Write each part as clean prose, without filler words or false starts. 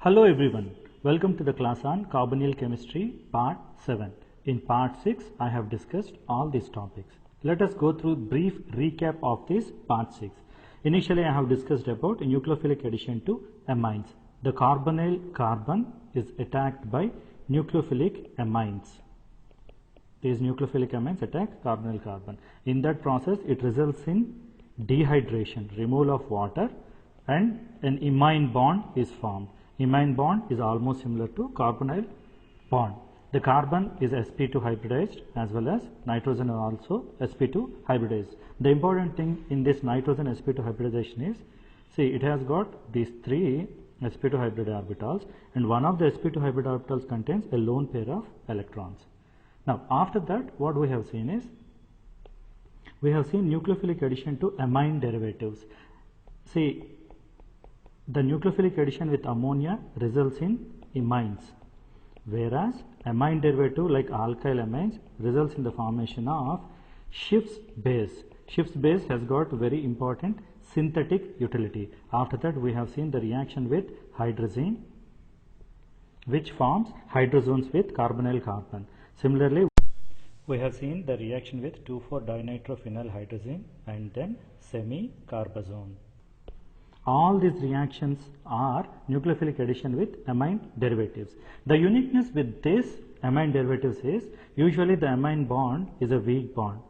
Hello everyone, welcome to the class on carbonyl chemistry part 7. In part 6 I have discussed all these topics. Let us go through brief recap of this part 6. Initially I have discussed about nucleophilic addition to amines. The carbonyl carbon is attacked by nucleophilic amines. These nucleophilic amines attack carbonyl carbon. In that process it results in dehydration, removal of water, and an imine bond is formed. Imine bond is almost similar to carbonyl bond. The carbon is sp2 hybridized as well as nitrogen are also sp2 hybridized. The important thing in this nitrogen sp2 hybridization is, see, it has got these three sp2 hybrid orbitals, and one of the sp2 hybrid orbitals contains a lone pair of electrons. Now after that what we have seen is, we have seen nucleophilic addition to amine derivatives. See, the nucleophilic addition with ammonia results in imines, whereas amine derivative like alkyl amines results in the formation of Schiff's base. Schiff's base has got very important synthetic utility. After that we have seen the reaction with hydrazine, which forms hydrozones with carbonyl carbon. Similarly, we have seen the reaction with 2,4-dinitrophenylhydrazine and then semi-carbazone. All these reactions are nucleophilic addition with amine derivatives. The uniqueness with this amine derivatives is, usually the amine bond is a weak bond.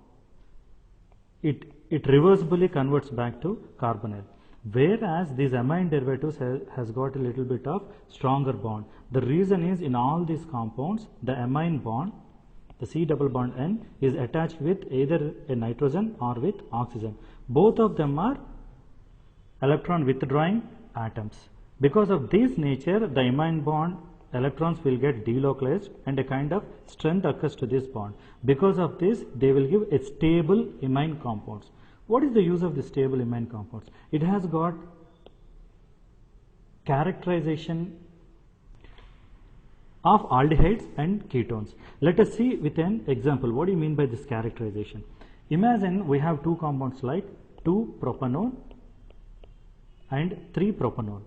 It reversibly converts back to carbonyl, whereas these amine derivatives has got a little bit of stronger bond. The reason is, in all these compounds the amine bond, the C double bond N, is attached with either a nitrogen or with oxygen. Both of them are electron withdrawing atoms. Because of this nature, the imine bond electrons will get delocalized and a kind of strength occurs to this bond. Because of this, they will give a stable imine compounds. What is the use of the stable imine compounds? It has got characterization of aldehydes and ketones. Let us see with an example. What do you mean by this characterization? Imagine we have two compounds like 2-propanone and 3-propanone.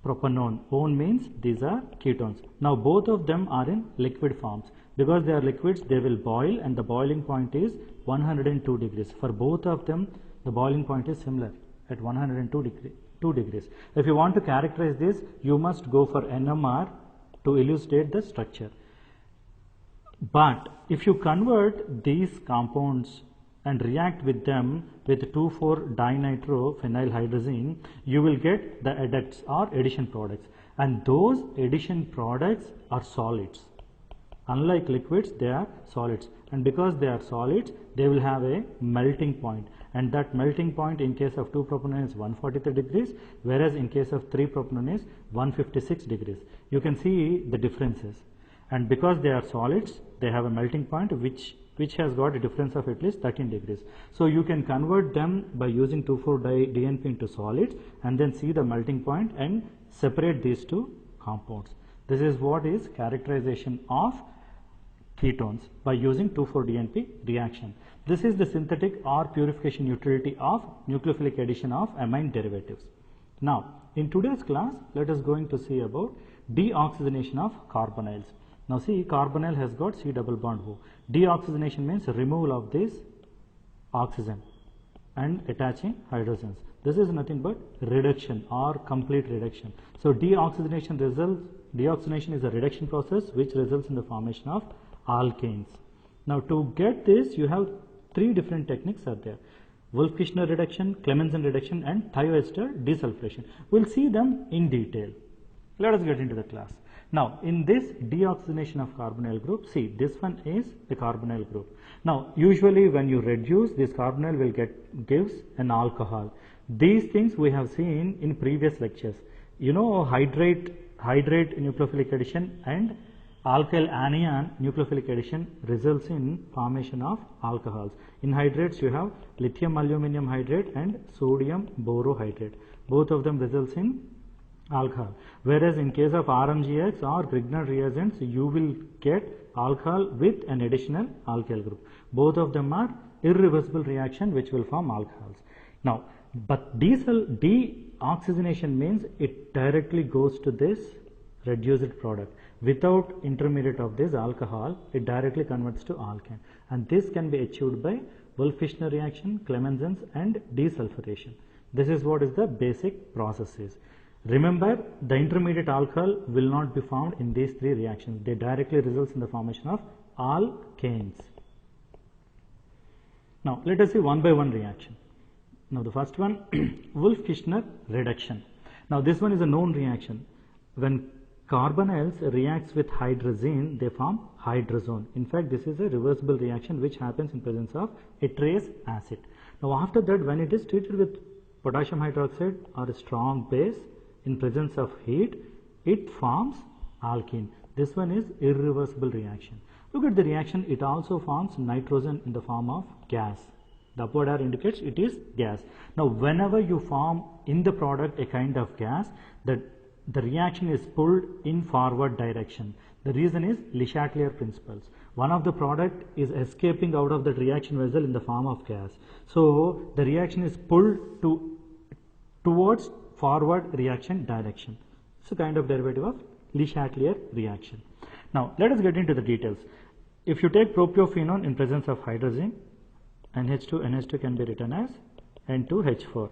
Propanone, one means these are ketones. Now both of them are in liquid forms. Because they are liquids, they will boil, and the boiling point is 102 degrees. For both of them the boiling point is similar at 102 degrees. If you want to characterize this, you must go for NMR to illustrate the structure. But if you convert these compounds and react with them with 2,4-dinitrophenylhydrazine, you will get the adducts or addition products, and those addition products are solids. Unlike liquids, they are solids, and because they are solids, they will have a melting point, and that melting point in case of 2-propanone is 143 degrees, whereas in case of 3-propanone is 156 degrees. You can see the differences, and because they are solids, they have a melting point which has got a difference of at least 13 degrees. So you can convert them by using 2,4-DNP into solids and then see the melting point and separate these two compounds. This is what is characterization of ketones by using 2,4-DNP reaction. This is the synthetic or purification utility of nucleophilic addition of amine derivatives. Now in today's class, let us going to see about deoxygenation of carbonyls. Now see, carbonyl has got C double bond O. Deoxygenation means removal of this oxygen and attaching hydrogens. This is nothing but reduction or complete reduction. So deoxygenation is a reduction process which results in the formation of alkanes. Now to get this, you have three different techniques are there: Wolff-Kishner reduction, Clemmensen reduction, and thioester desulfuration. We'll see them in detail. Let us get into the class. Now in this deoxygenation of carbonyl group, see, this one is the carbonyl group. Now usually when you reduce, this carbonyl will gives an alcohol. These things we have seen in previous lectures. You know, hydrate nucleophilic addition and alkyl anion nucleophilic addition results in formation of alcohols. In hydrates you have lithium aluminum hydrate and sodium borohydrate. Both of them results in alcohol, whereas in case of RMGX or Grignard reagents, you will get alcohol with an additional alkyl group. Both of them are irreversible reaction which will form alcohols. Now, but oxygenation means it directly goes to this reduced product. Without intermediate of this alcohol, it directly converts to alkane. And this can be achieved by Wolff-Fishner reaction, Clemenson's, and desulfuration. This is what is the basic process is. Remember, the intermediate alcohol will not be found in these three reactions. They directly results in the formation of alkanes. Now, let us see one by one reaction. Now, the first one, Wolff-Fishner reduction. Now, this one is a known reaction. When carbonyls reacts with hydrazine, they form hydrazone. In fact, this is a reversible reaction which happens in presence of yttrious acid. Now, after that, when it is treated with potassium hydroxide or a strong base in presence of heat, it forms alkene. This one is irreversible reaction. Look at the reaction, it also forms nitrogen in the form of gas. The upward arrow indicates it is gas. Now, whenever you form in the product a kind of gas, the reaction is pulled in forward direction. The reason is Le Chatelier principles. One of the product is escaping out of the reaction vessel in the form of gas. So, the reaction is pulled towards forward reaction direction. It's a kind of derivative of Le Chatelier reaction. Now, let us get into the details. If you take propiophenone in presence of hydrazine, NH2 can be written as N2H4.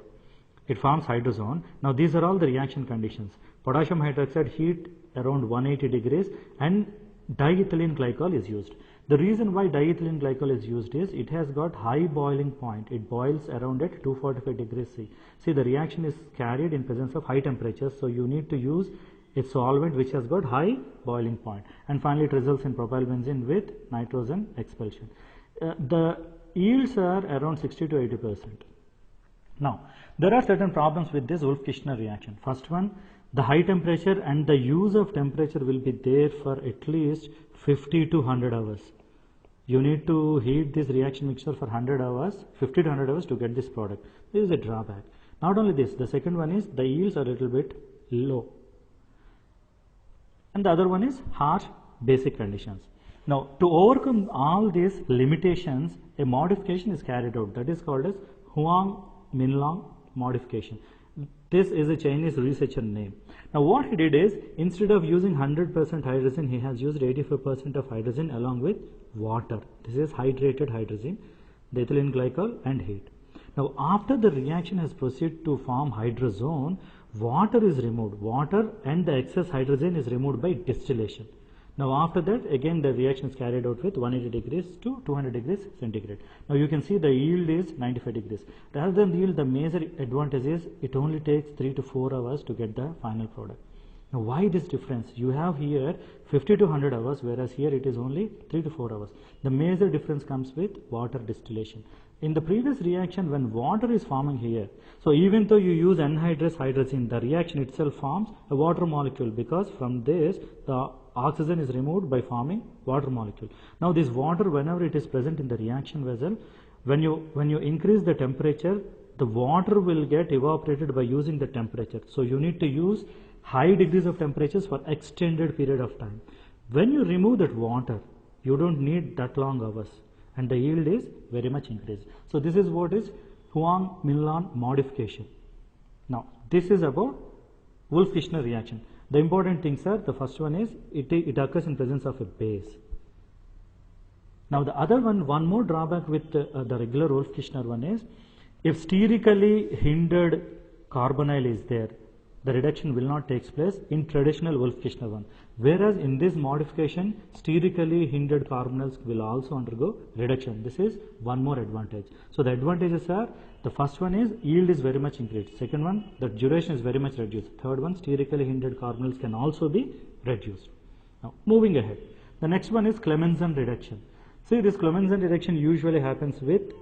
It forms hydrazone. Now, these are all the reaction conditions. Potassium hydroxide heat around 180 degrees and diethylene glycol is used. The reason why diethylene glycol is used is it has got high boiling point. It boils around at 245 degrees C. See, the reaction is carried in presence of high temperatures, so you need to use a solvent which has got high boiling point. And finally, it results in propylbenzene with nitrogen expulsion. The yields are around 60 to 80%. Now, there are certain problems with this Wolff-Fishner reaction. First one, the high temperature and the use of temperature will be there for at least 50 to 100 hours. You need to heat this reaction mixture for 100 hours, 50 to 100 hours to get this product. This is a drawback. Not only this, the second one is the yields are a little bit low. And the other one is harsh basic conditions. Now, to overcome all these limitations, a modification is carried out that is called as Huang-Minlang modification. This is a Chinese researcher name. Now, what he did is, instead of using 100% hydrazine, he has used 85% of hydrazine along with water. This is hydrated hydrazine, the ethylene glycol and heat. Now, after the reaction has proceeded to form hydrazone, water is removed. Water and the excess hydrazine is removed by distillation. Now, after that, again the reaction is carried out with 180 degrees to 200 degrees centigrade. Now, you can see the yield is 95 degrees. Rather than yield, the major advantage is it only takes 3 to 4 hours to get the final product. Now, why this difference? You have here 50 to 100 hours, whereas here it is only 3 to 4 hours. The major difference comes with water distillation. In the previous reaction, when water is forming here, so even though you use anhydrous hydrazine, the reaction itself forms a water molecule, because from this the oxygen is removed by forming water molecule. Now, this water, whenever it is present in the reaction vessel, when you increase the temperature, the water will get evaporated by using the temperature. So, you need to use high degrees of temperatures for extended period of time. When you remove that water, you don't need that long hours, and the yield is very much increased. So, this is what is Huang-Minlang modification. Now, this is about Wolff-Fishner reaction. The important things are, the first one is it occurs in presence of a base. Now, the other one more drawback with the regular Wolff-Fishner one is, if sterically hindered carbonyl is there, the reduction will not take place in traditional Wolff-Fishner one. Whereas in this modification, sterically hindered carbonyls will also undergo reduction. This is one more advantage. So, the advantages are, the first one is yield is very much increased. Second one, the duration is very much reduced. Third one, sterically hindered carbonyls can also be reduced. Now, moving ahead. The next one is Clemenson reduction. See, this Clemenson reduction usually happens with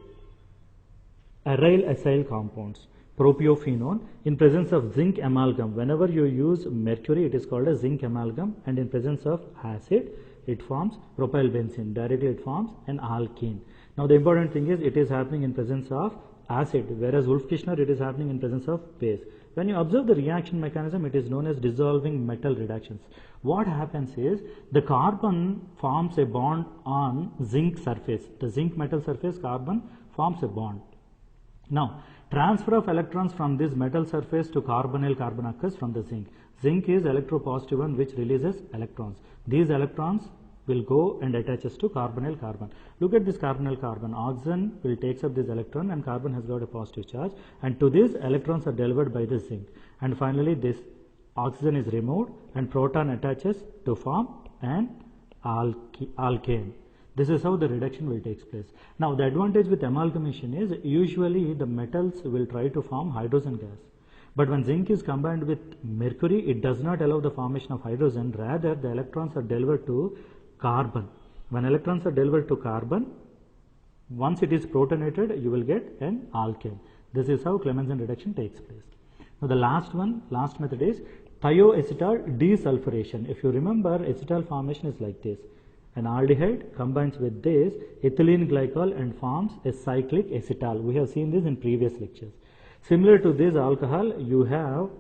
aryl acyl compounds. Propiophenone in presence of zinc amalgam. Whenever you use mercury, it is called a zinc amalgam, and in presence of acid, it forms propylbenzene. Directly it forms an alkene. Now, the important thing is it is happening in presence of acid, whereas Wolff-Fishner, it is happening in presence of base. When you observe the reaction mechanism, it is known as dissolving metal reductions. What happens is, the carbon forms a bond on zinc surface. The zinc metal surface, carbon forms a bond. Now, Transfer of electrons from this metal surface to carbonyl carbon occurs from the zinc. Zinc is electropositive one which releases electrons. These electrons will go and attaches to carbonyl carbon. Look at this carbonyl carbon. Oxygen will takes up this electron and carbon has got a positive charge, and to this electrons are delivered by the zinc, and finally this oxygen is removed and proton attaches to form an alkane. This is how the reduction will take place. Now the advantage with amalgamation is usually the metals will try to form hydrogen gas. But when zinc is combined with mercury, it does not allow the formation of hydrogen. Rather, the electrons are delivered to carbon. When electrons are delivered to carbon, once it is protonated, you will get an alkane. This is how Clemmensen reduction takes place. Now the last method is thioacetal desulfuration. If you remember, acetal formation is like this. An aldehyde combines with this ethylene glycol and forms a cyclic acetal. We have seen this in previous lectures. Similar to this alcohol, you have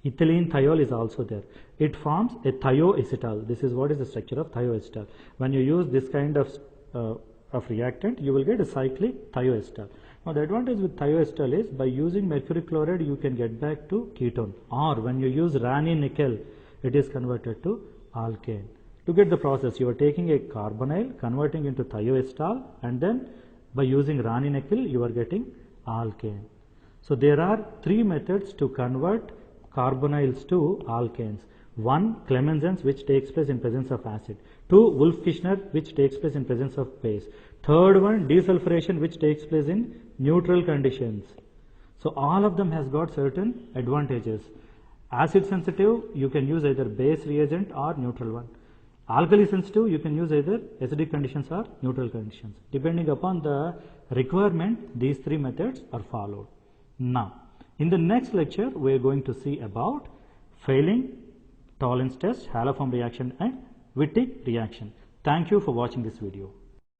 ethylene thiol is also there. It forms a thioacetal. This is what is the structure of thioacetal. When you use this kind of reactant, you will get a cyclic thioacetal. Now the advantage with thioacetal is by using mercury chloride, you can get back to ketone, or when you use Raney nickel, it is converted to alkane. To get the process, you are taking a carbonyl, converting into thioacetal, and then by using Raney nickel, you are getting alkane. So there are three methods to convert carbonyls to alkanes. One, Clemmensen's, which takes place in presence of acid. Two, Wolff-Kishner, which takes place in presence of base. Third one, desulfuration, which takes place in neutral conditions. So all of them has got certain advantages. Acid sensitive, you can use either base reagent or neutral one. Alkali sensitive, you can use either acidic conditions or neutral conditions. Depending upon the requirement, these three methods are followed. Now, in the next lecture, we are going to see about Fehling, Tollens test, haloform reaction and Wittig reaction. Thank you for watching this video.